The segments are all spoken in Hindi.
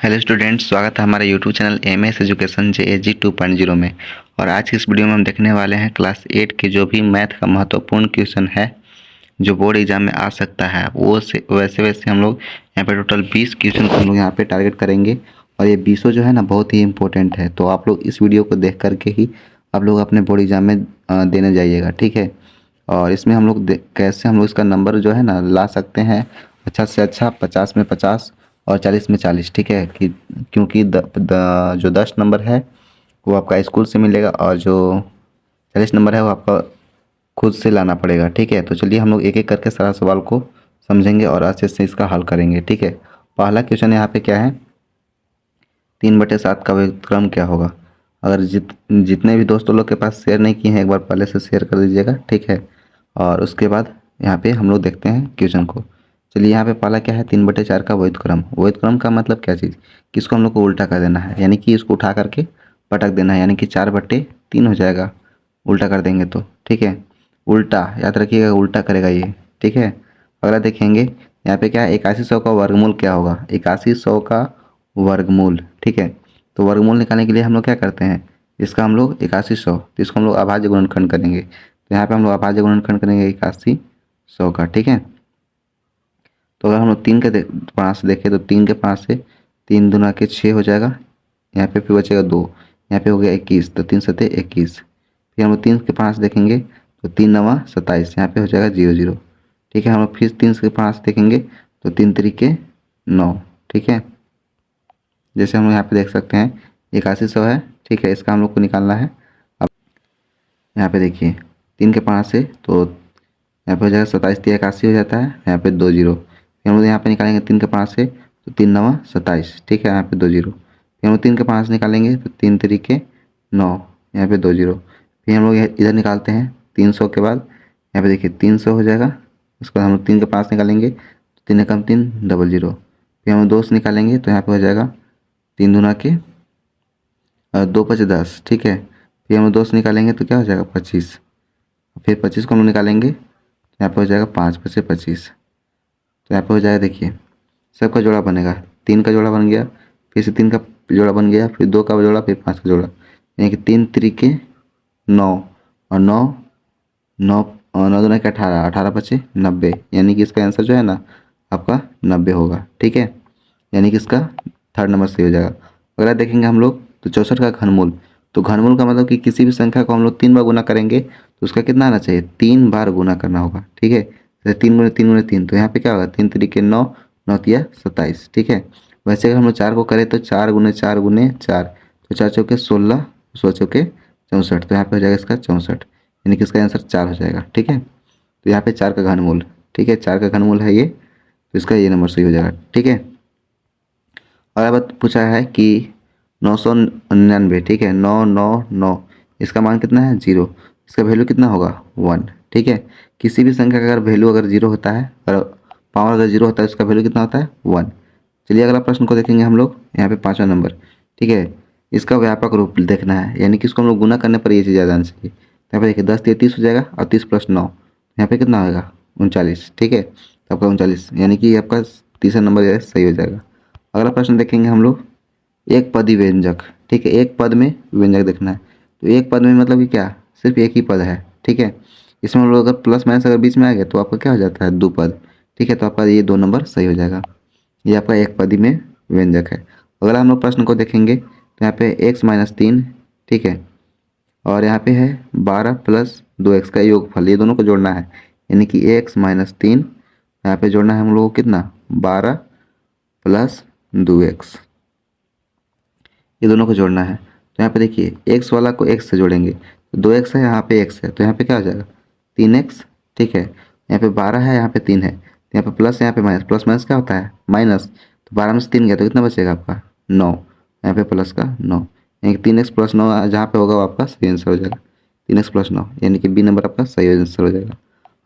हेलो स्टूडेंट्स, स्वागत है हमारे YouTube channel MS education JAG 2.0 में। और आज की इस वीडियो में हम देखने वाले हैं क्लास 8 के जो भी मैथ का महत्वपूर्ण क्वेश्चन है जो बोर्ड एग्जाम में आ सकता है वो वैसे हम लोग यहाँ पे टोटल 20 क्वेश्चन को हम लोग यहाँ पे टारगेट करेंगे। और ये 20 जो है ना बहुत ही इंपॉर्टेंट है, तो आप लोग इस वीडियो को देख करके ही आप लोग अपने बोर्ड एग्जाम में देने जाइएगा, ठीक है। और इसमें हम लोग कैसे हम लोग इसका नंबर जो है ना ला सकते हैं अच्छा से अच्छा 50 में 50 और 40 में 40, ठीक है। कि क्योंकि जो 10 नंबर है वो आपका स्कूल से मिलेगा और जो 40 नंबर है वो आपका खुद से लाना पड़ेगा, ठीक है। तो चलिए हम लोग एक एक करके सारा सवाल को समझेंगे और अच्छे से इसका हल करेंगे, ठीक है। पहला क्वेश्चन यहाँ पे क्या है, 3/7 का व्युत्क्रम क्या होगा। अगर जितने भी दोस्तों लोग के पास शेयर नहीं किए हैं एक बार पहले से शेयर कर दीजिएगा, ठीक है। और उसके बाद यहाँ पे हम लोग देखते हैं क्वेश्चन को। चलिए यहाँ पे पहला क्या है, 3/4 का व्युत्क्रम। व्युत्क्रम का मतलब क्या चीज़, कि इसको हम लोग को उल्टा कर देना है, यानी कि इसको उठा करके पटक देना है, यानी कि 4/3 हो जाएगा उल्टा कर देंगे तो, ठीक है। उल्टा याद रखिएगा, उल्टा करेगा ये, ठीक है। अगला देखेंगे यहाँ पे क्या है, 8100 का वर्गमूल क्या होगा। 8100 का वर्गमूल, ठीक है। तो वर्गमूल निकालने के लिए हम लोग क्या करते हैं, इसका हम लोग 8100, तो इसको हम लोग अभाज्य गुणनखंड करेंगे। तो यहाँ पे हम लोग अभाज्य गुणनखंड करेंगे 8100 का, ठीक है। तो अगर हम लोग 3 के पाँच से देखें तो 3 के पाँच से 3 दूना के 6 हो जाएगा। यहाँ पे फिर बचेगा 2, यहाँ पे हो गया 21, तो 3 सते 21। फिर हम लोग 3 के पाँच देखेंगे तो 3 नवा 27, यहाँ पे हो जाएगा 0 0, ठीक है। हम लोग फिर 3 के पाँच देखेंगे तो 3 तरीके 9, ठीक है। जैसे हम लोग यहाँ पे देख सकते हैं 8100 है, ठीक है। इसका हम लोग को निकालना है। अब यहाँ पे देखिए 3 के 5 से तो यहाँ पे हो जाएगा 27 3 81 हो जाता है, यहाँ पे 2 0। फिर हम लोग यहाँ पे निकालेंगे 3 के 5 से तो 3 नवा 27, ठीक है, यहाँ पे 2 0। फिर हम लोग 3 के 5 निकालेंगे तो 3 तरीके 9, यहाँ पे 2 0। फिर हम लोग इधर निकालते हैं 300 के बाद, यहाँ पे देखिए 300 हो जाएगा। उसके बाद हम लोग 3 के 5 निकालेंगे तो 3 एकम 3 डबल 0। फिर हम लोग 2 से निकालेंगे तो यहाँ पे हो जाएगा 3 दूना के 2 5 10, ठीक है। फिर हम लोग 2 से निकालेंगे तो क्या हो जाएगा 25। फिर 25 को हम लोग निकालेंगे तो यहाँ पे हो जाएगा 5 5 25। तो यहाँ पे हो जाएगा देखिए सबका जोड़ा बनेगा, 3 का जोड़ा बन गया, फिर से 3 का जोड़ा बन गया, फिर 2 का जोड़ा, फिर 5 का जोड़ा, यानी कि 3 तरीके 9 और 9 9 और 9 दूना के 18, 18 पचे 90, यानी कि इसका आंसर जो है ना आपका 90 होगा, ठीक है। यानी कि इसका थर्ड नंबर सही हो जाएगा। अगला देखेंगे हम लोग तो 64 का घनमूल। तो घनमूल का मतलब कि किसी भी संख्या को हम लोग 3 बार गुना करेंगे तो उसका कितना आना चाहिए, 3 बार गुना करना होगा, ठीक है। जैसे 3 गुने 3 गुने 3, तो यहाँ पे क्या होगा 3 तरीके 9 9 तिया 27, ठीक है। वैसे अगर हम लोग 4 को करें तो 4 गुने 4 गुने 4, तो 4 चौके 16, 16 चौके 64, तो यहाँ पे हो जाएगा इसका 64, यानी कि इसका आंसर 4 हो जाएगा, ठीक है। तो यहाँ पे 4 का घनमूल, ठीक है, 4 का घनमूल है ये, तो इसका ये नंबर सही हो जाएगा, ठीक है। और अब पूछा है कि 999, ठीक है, 999, इसका मान कितना है 0, इसका वैल्यू कितना होगा 1, ठीक है। किसी भी संख्या का अगर वैल्यू अगर 0 होता है और पावर अगर 0 होता है उसका वैल्यू कितना होता है 1। चलिए अगला प्रश्न को देखेंगे हम लोग, यहाँ पे 5वां नंबर, ठीक है। इसका व्यापक रूप देखना है, यानी कि इसको हम लोग गुना करने पर ये चीज़ ज़्यादा आना चाहिए। यहाँ पे देखिए 10 3 30 हो जाएगा और 30 + 9, यहाँ पे कितना होगा 39, ठीक है। तो आपका 39, यानी कि आपका तीसरा नंबर जो है सही हो जाएगा। अगला प्रश्न देखेंगे हम लोग, एक पदी व्यंजक, ठीक है, एक पद में व्यंजक देखना है। तो एक पद में मतलब कि क्या, सिर्फ एक ही पद है, ठीक है। इसमें हम लोग अगर प्लस माइनस अगर बीच में आ गया तो आपका क्या हो जाता है 2 पद, ठीक है। तो आपका ये 2 नंबर सही हो जाएगा, ये आपका एक पदी में व्यंजक है। अगला हम लोग प्रश्न को देखेंगे तो यहाँ पे x-3, ठीक है, और यहाँ पे है 12 + 2x का योगफल, ये दोनों को जोड़ना है, यानी कि x-3 यहाँ पे जोड़ना है हम लोगों को कितना 12 + 2x, ये दोनों को जोड़ना है। तो यहाँ पे देखिए x वाला को x से जोड़ेंगे तो 2x है, यहाँ पे x है, तो यहाँ पे क्या हो जाएगा 3x, ठीक है। यहाँ पे 12 है, यहाँ पे 3 है, तो यहाँ पे प्लस, यहाँ पे माइनस, प्लस माइनस क्या होता है माइनस। तो 12 में से 3 गया तो कितना बचेगा आपका 9, यहाँ पे प्लस का 9, यानी कि 3x + 9 जहाँ पे होगा वो आपका सही आंसर हो जाएगा, 3x + 9, यानी कि बी नंबर आपका सही आंसर हो जाएगा।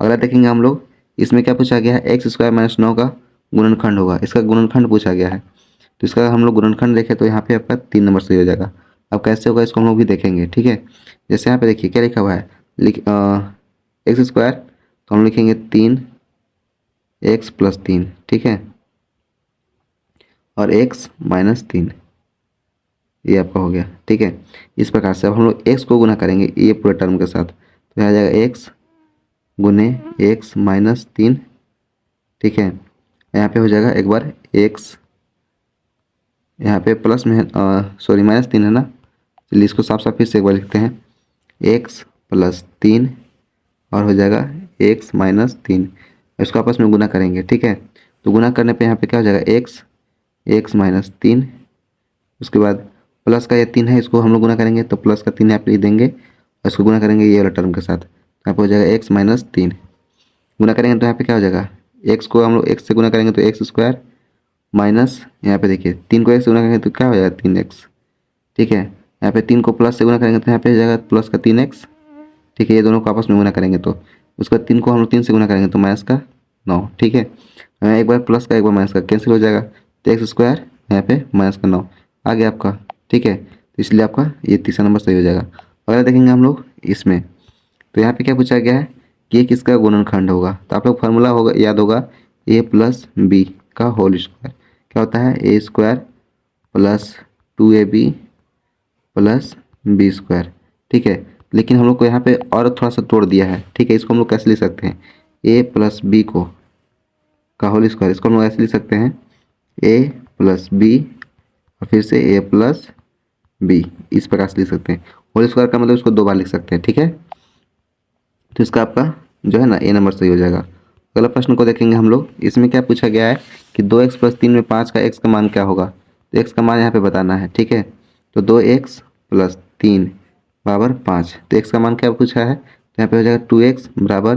अगला देखेंगे हम लोग, इसमें क्या पूछा गया है, x² - 9 का गुणनखंड होगा, इसका गुणनखंड पूछा गया है। तो इसका हम लोग गुणनखंड देखें तो यहाँ पे आपका 3 नंबर सही हो जाएगा। अब कैसे होगा इसको हम लोग भी देखेंगे, ठीक है। जैसे यहाँ पे देखिए क्या लिखा हुआ है, x², तो हम लिखेंगे 3x + 3, ठीक है। और x माइनस 3, ये आपका हो गया। ठीक है, इस प्रकार से अब हम लोग x को गुना करेंगे ये पूरे टर्म के साथ, तो यहाँ आ जाएगा x गुने x माइनस 3। ठीक है, यहाँ पे हो जाएगा एक बार x, यहाँ पे प्लस में सॉरी -3 है ना, चलिए इसको साफ साफ फिर से एक बार लिखते हैं, x प्लस 3 और हो जाएगा x माइनस 3, इसको आपस में गुना करेंगे। ठीक है, तो गुना करने पे यहाँ पे क्या हो जाएगा x माइनस 3, उसके बाद प्लस का ये 3 है, इसको हम लोग गुना करेंगे तो प्लस का 3 यहाँ पे लिख देंगे और इसको गुना करेंगे ये वाला टर्म के साथ, तो यहाँ पे हो जाएगा x माइनस 3। गुना करेंगे तो यहाँ पे क्या हो जाएगा, x को हम लोग x से गुना करेंगे तो x स्क्वायर माइनस, यहाँ पे देखिए 3 को x से गुना करेंगे तो क्या हो जाएगा 3x। ठीक है, यहाँ पे 3 को प्लस से गुना करेंगे तो यहाँ पे हो जाएगा प्लस का 3x। ठीक है, ये दोनों को आपस में गुना करेंगे तो उसके बाद 3 को हम लोग 3 से गुना करेंगे तो माइनस का 9। ठीक है, एक बार प्लस का एक बार माइनस का कैंसिल हो जाएगा, तो एक्स स्क्वायर यहाँ पे माइनस का 9 आ गया आपका। ठीक है, तो इसलिए आपका ये तीसरा नंबर सही हो जाएगा। अगला देखेंगे हम लोग इसमें, तो यहाँ पे क्या पूछा गया है कि ये किसका गुणनखंड होगा, तो आप लोग फार्मूला होगा याद होगा, a प्लस बी का होल स्क्वायर क्या होता है, a square plus 2ab plus b square. ठीक है, लेकिन हम लोग को यहाँ पे और थोड़ा सा तोड़ दिया है। ठीक है, इसको हम लोग कैसे लिख सकते हैं, a प्लस बी को का होल स्क्वायर, इसको हम लोग ऐसे लिख सकते हैं a प्लस बी और फिर से a प्लस बी, इस प्रकार से लिख सकते हैं। होल स्क्वायर का मतलब इसको 2 बार लिख सकते हैं। ठीक है, तो इसका आपका जो है ना ए नंबर सही हो जाएगा। अगला प्रश्न को देखेंगे हम लोग, इसमें क्या पूछा गया है कि 2x प्लस 3 में 5 का x का मान क्या होगा, तो x का मान यहाँ पे बताना है। ठीक है, तो 2x प्लस 3 बराबर 5, तो x का मान क्या पूछा है, तो यहाँ पे हो जाएगा 2x बराबर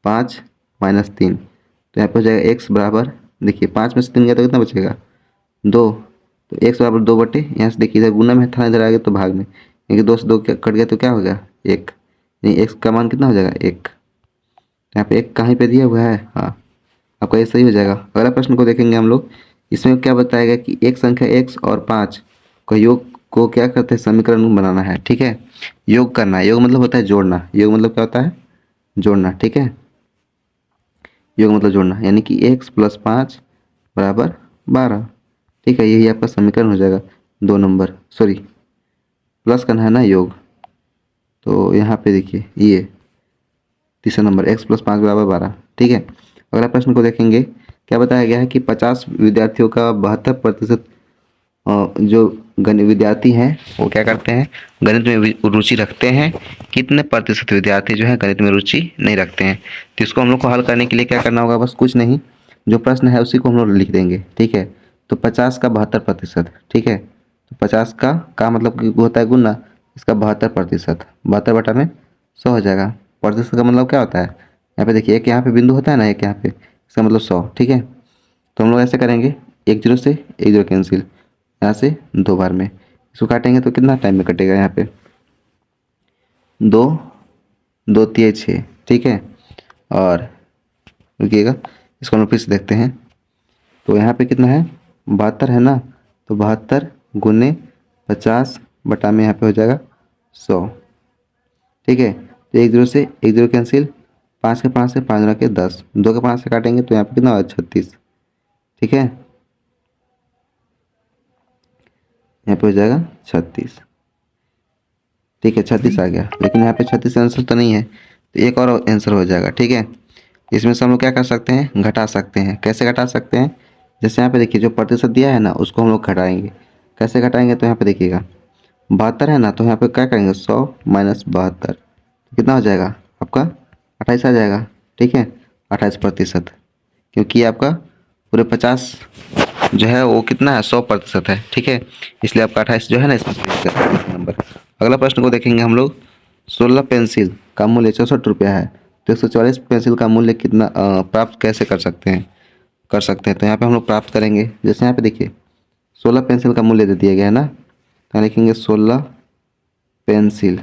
5 माइनस 3, तो यहाँ पे हो जाएगा x बराबर, देखिए 5 में से 3 गया तो कितना बचेगा 2, तो x बराबर 2 बटे, यहाँ से देखिए इधर गुना में था, इधर आ गया तो भाग में, क्योंकि 2 से 2 कट गया तो क्या हो गया 1, यानी x का मान कितना हो जाएगा 1। यहाँ पे एक कहीं पे दिया हुआ है, हाँ आपका ये सही हो जाएगा। अगला प्रश्न को देखेंगे हम लोग, इसमें क्या बताएगा कि एक संख्या x और 5 का योग को क्या करते हैं, समीकरण बनाना है। ठीक है, योग करना है, योग मतलब होता है जोड़ना, योग मतलब क्या होता है जोड़ना। ठीक है, योग मतलब जोड़ना, यानी कि x प्लस 5 बराबर 12। ठीक है, यही आपका समीकरण हो जाएगा 2 नंबर, सॉरी प्लस करना है ना योग, तो यहाँ पे देखिए ये तीसरा नंबर x प्लस 5 बराबर 12। ठीक है, अगला प्रश्न को देखेंगे, क्या बताया गया है कि 50 विद्यार्थियों का 72% जो गणित विद्यार्थी हैं वो क्या करते हैं, गणित में रुचि रखते हैं, कितने प्रतिशत विद्यार्थी जो है गणित में रुचि नहीं रखते हैं। तो इसको हम लोग को हल करने के लिए क्या करना होगा, बस कुछ नहीं, जो प्रश्न है उसी को हम लोग लिख देंगे। ठीक है, तो 50 का 72%। ठीक है, तो 50 का मतलब कि होता है गुना, इसका 72%, 72 बटा में 100 हो जाएगा। प्रतिशत का मतलब क्या होता है, यहाँ पे देखिए एक यहाँ पे बिंदु होता है ना, एक यहाँ पे, इसका मतलब 100। ठीक है, तो हम लोग ऐसे करेंगे, 1 0 से 1 0 कैंसिल, यहाँ से 2 बार में इसको काटेंगे तो कितना टाइम में कटेगा, यहाँ पे 2 2 3 6। ठीक है, और रुकिएगा इसको हम लोग फिर से देखते हैं, तो यहाँ पे कितना है 72 है ना, तो 72 गुने 50 बटा में यहाँ पे हो जाएगा 100। ठीक है, तो 1 0 से 1 0 कैंसिल, 5 के 5 से 5 के 10, 2 के 5 से काटेंगे तो यहाँ पे कितना होगा 36। ठीक है, यहाँ पे हो जाएगा 36। ठीक है, 36 आ गया, लेकिन यहाँ पे 36 आंसर तो नहीं है, तो एक और आंसर हो जाएगा। ठीक है, इसमें से हम लोग क्या कर सकते हैं, घटा सकते हैं। कैसे घटा सकते हैं, जैसे यहाँ पे देखिए जो प्रतिशत दिया है ना उसको हम लोग घटाएंगे। कैसे घटाएंगे, तो यहाँ पे देखिएगा 72 है ना, तो यहाँ पे क्या करेंगे 100 माइनस 72, कितना हो जाएगा आपका 28 आ जाएगा। ठीक है, 28%, क्योंकि आपका पूरे 50 जो है वो कितना है 100% है। ठीक है, इसलिए आपका 28 जो है ना इसमें नंबर। अगला प्रश्न को देखेंगे हम लोग, 16 पेंसिल का मूल्य 64 रुपया है, तो 144 पेंसिल का मूल्य कितना प्राप्त कैसे कर सकते हैं। तो यहाँ पे हम लोग प्राप्त करेंगे, जैसे यहाँ पे देखिए 16 पेंसिल का मूल्य दे दिया गया है ना, तो लिखेंगे 16 पेंसिल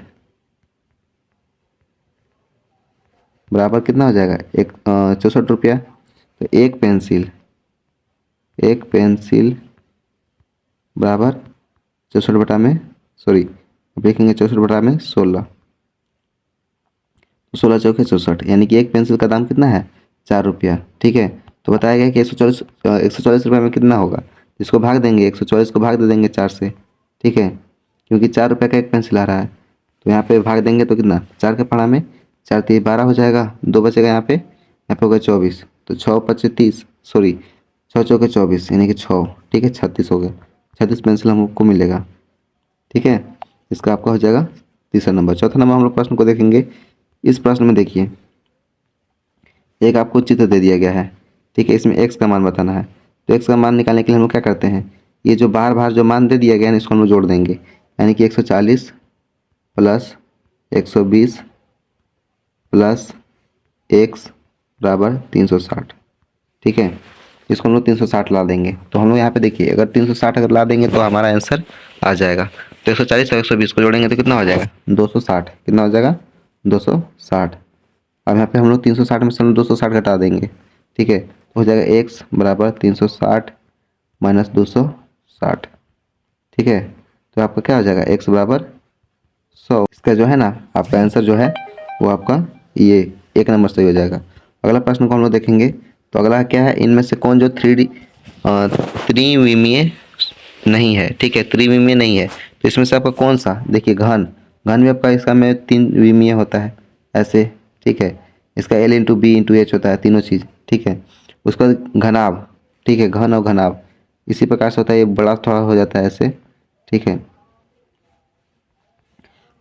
बराबर कितना हो जाएगा 64 रुपया, तो एक पेंसिल बराबर 64 बटा में, सॉरी अब लिखेंगे 64 बटा में 16, 16 चौके 64, यानी कि एक पेंसिल का दाम कितना है 4 रुपया। ठीक है, तो बताया गया कि 144 रुपये में कितना होगा, इसको भाग देंगे, 144 को भाग दे देंगे 4 से, ठीक है, क्योंकि 4 रुपये का एक पेंसिल आ रहा है। तो यहाँ पे भाग देंगे तो कितना, 4 के पढ़ा में 4 3 12 हो जाएगा, 2 बचेगा यहाँ पे होगा 24, तो 6 5 30, सॉरी 6 चौके 24 यानी कि 6, ठीक है, 36 हो गया। 36 पेंसिल हमको मिलेगा, ठीक है। इसका आपका हो जाएगा तीसरा नंबर। चौथा नंबर हम लोग प्रश्न को देखेंगे। इस प्रश्न में देखिए, एक आपको चित्र दे दिया गया है, ठीक है, इसमें x का मान बताना है। तो x का मान निकालने के लिए हम लोग क्या करते हैं, ये जो बार बार जो मान दे दिया गया है इसको हम लोग जोड़ देंगे, यानी कि 140 प्लस 120 प्लस x बराबर 360, ठीक है। इसको हम लोग 360 ला देंगे। तो हम लोग यहाँ पे देखिए, अगर 360 अगर ला देंगे तो हमारा आंसर आ जाएगा। तो 140 और 120 को जोड़ेंगे तो कितना हो जाएगा, 260। कितना हो जाएगा, 260। अब यहाँ पे हम लोग 360 में से हम 260 घटा देंगे, ठीक है, तो हो जाएगा x बराबर 360 माइनस 260, ठीक है। तो आपका क्या हो जाएगा, x बराबर 100। इसका जो है ना आपका आंसर जो है वो आपका ये 1 नंबर सही हो जाएगा। अगला प्रश्न को हम लोग देखेंगे। तो अगला क्या है, इनमें से कौन जो त्रिविमीय नहीं है, ठीक है, त्रिविमीय नहीं है। तो इसमें से आपका कौन सा, देखिए घन, घन भी आपका इसका में 3 विमीय होता है ऐसे, ठीक है। इसका L into b into h होता है, तीनों चीज़, ठीक है। उसका घनाभ, ठीक है, घन और घनाभ इसी प्रकार से होता है, ये बड़ा थोड़ा हो जाता है ऐसे, ठीक है।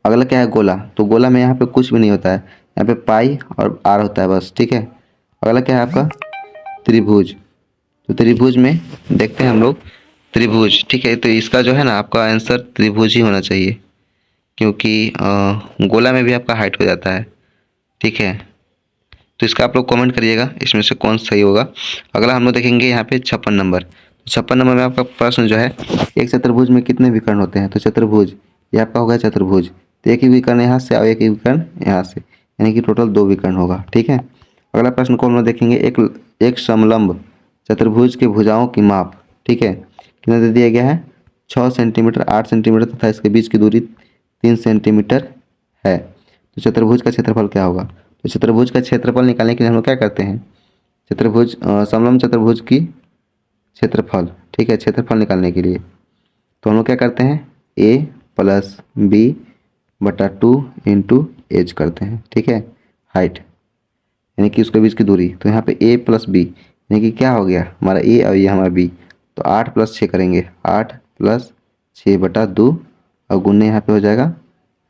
अगला क्या है, गोला। तो गोला में यहाँ पे कुछ भी नहीं होता है, यहाँ पे पाई और आर होता है बस, ठीक है। अगला क्या है आपका, त्रिभुज। तो त्रिभुज में देखते हैं हम लोग, त्रिभुज, ठीक है। तो इसका जो है ना आपका आंसर त्रिभुज ही होना चाहिए, क्योंकि गोला में भी आपका हाइट हो जाता है, ठीक है। तो इसका आप लोग कमेंट करिएगा इसमें से कौन सही होगा। अगला हम लोग देखेंगे यहाँ पे 56 नंबर। 56 नंबर में आपका प्रश्न जो है, एक चतुर्भुज में कितने विकर्ण होते हैं। तो चतुर्भुज ये आपका होगा चतुर्भुज, तो एक ही विकर्ण यहाँ से और एक ही विकर्ण यहाँ से, यानी कि टोटल 2 विकर्ण होगा, ठीक है। अगला प्रश्न को हम लोग देखेंगे, एक समलंब चतुर्भुज के भुजाओं की माप, ठीक है, कितना दे दिया गया है, 6 सेंटीमीटर, 8 सेंटीमीटर तथा इसके बीच की दूरी 3 सेंटीमीटर है। तो चतुर्भुज का क्षेत्रफल क्या होगा। तो चतुर्भुज का क्षेत्रफल निकालने के लिए हम लोग क्या करते हैं, चतुर्भुज समलंब चतुर्भुज की क्षेत्रफल, ठीक है, क्षेत्रफल निकालने के लिए तो हम लोग क्या करते हैं, a प्लस बी बटा 2 इंटू एच करते हैं, ठीक है, हाइट यानी कि उसके बीच की दूरी। तो यहाँ पे a प्लस बी यानी कि क्या हो गया हमारा a और ये हमारा b, तो 8 प्लस 6 करेंगे, 8 प्लस 6 बटा 2 और गुने यहाँ पे हो जाएगा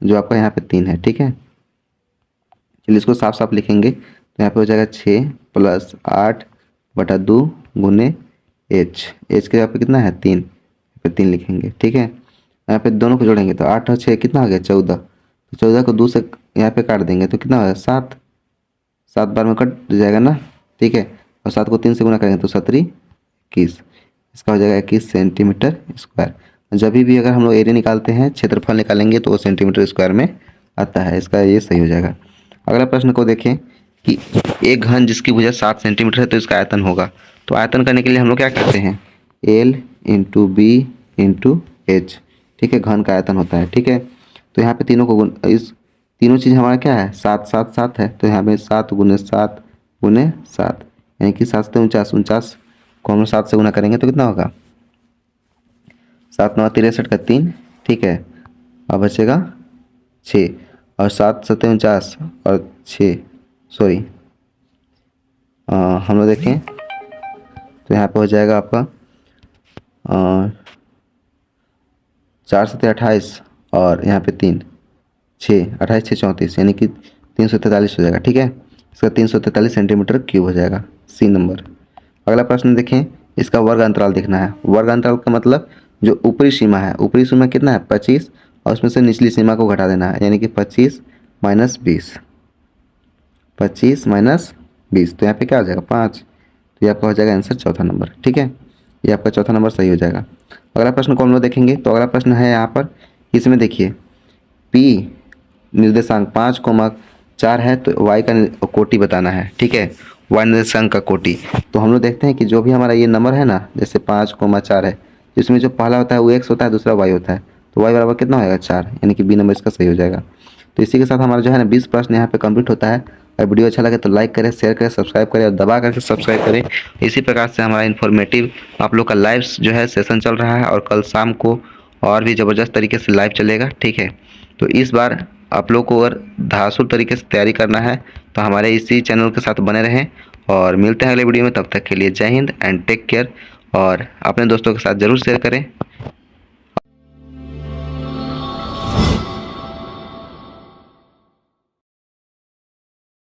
जो आपका यहाँ पे 3 है, ठीक है। चलिए इसको साफ साफ लिखेंगे, तो यहाँ पे हो जाएगा 6 प्लस 8 बटा 2 गुने एच, एच के यहाँ पे कितना है 3, यहाँ पे 3 लिखेंगे, ठीक है। यहाँ पे दोनों को जोड़ेंगे तो 8 और 6 कितना हो गया 14, तो 14 को 2 से यहाँ पे काट देंगे तो कितना होगा 7, 7 बार में कट जाएगा ना, ठीक है। और 7 को 3 से गुना करेंगे तो 17 21, इसका हो जाएगा 21 सेंटीमीटर स्क्वायर। जब भी अगर हम लोग एरिया निकालते हैं, क्षेत्रफल निकालेंगे तो वो सेंटीमीटर स्क्वायर में आता है, इसका ये सही हो जाएगा। अगला प्रश्न को देखें कि एक घन जिसकी भुजा 7 सेंटीमीटर है तो इसका आयतन होगा। तो आयतन करने के लिए हम लोग क्या करते हैं, L into b into h, ठीक है, घन का आयतन होता है, ठीक है। तो यहाँ पे तीनों को इस तीनों चीज़ हमारा क्या है 7 7 7 है, तो यहाँ पे 7 गुने 7 गुने 7 यानी कि 7 से 49, 49 को हम 7 से गुना करेंगे तो कितना होगा 7 9 63 का 3, ठीक है। अब बचेगा 6 और 7 7 49 और 6, सॉरी हम लोग देखें तो यहाँ पे हो जाएगा आपका 4 7 28 और यहाँ पे 3 6 28 6 34 यानी कि 343 हो जाएगा, ठीक है। इसका 343 सेंटीमीटर क्यूब हो जाएगा, सी नंबर। अगला प्रश्न देखें, इसका वर्ग अंतराल देखना है। वर्ग अंतराल का मतलब जो ऊपरी सीमा है, ऊपरी सीमा कितना है 25 और उसमें से निचली सीमा को घटा देना है, यानी कि 25 माइनस 20, 25 माइनस 20 तो यहाँ पे क्या हो जाएगा 5। तो ये आपका हो जाएगा आंसर चौथा नंबर, ठीक है, ये आपका चौथा नंबर सही हो जाएगा। अगला प्रश्न को हम लोग देखेंगे। तो अगला प्रश्न है यहाँ पर, इसमें देखिए P निर्देशांक 5,4 है तो y का कोटि बताना है, ठीक है, y निर्देशांक का कोटि। तो हम लोग देखते हैं कि जो भी हमारा ये नंबर है ना, जैसे 5,4 है, इसमें जो पहला होता है वो x होता है, दूसरा y होता है, तो y बराबर कितना होगा 4, यानी कि बी नंबर इसका सही हो जाएगा। तो इसी के साथ हमारा जो है ना 20 प्रश्न यहाँ पे कंप्लीट होता है। अगर वीडियो अच्छा लगे तो लाइक करें, शेयर करें, सब्सक्राइब करें और दबा करके सब्सक्राइब करें। इसी प्रकार से हमारा इन्फॉर्मेटिव आप लोग का लाइव जो है सेशन चल रहा है और कल शाम को और भी ज़बरदस्त तरीके से लाइव चलेगा, ठीक है। तो इस बार आप लोग को अगर धांसू तरीके से तैयारी करना है तो हमारे इसी चैनल के साथ बने रहें और मिलते हैं अगले वीडियो में। तब तक के लिए जय हिंद एंड टेक केयर और अपने दोस्तों के साथ ज़रूर शेयर करें।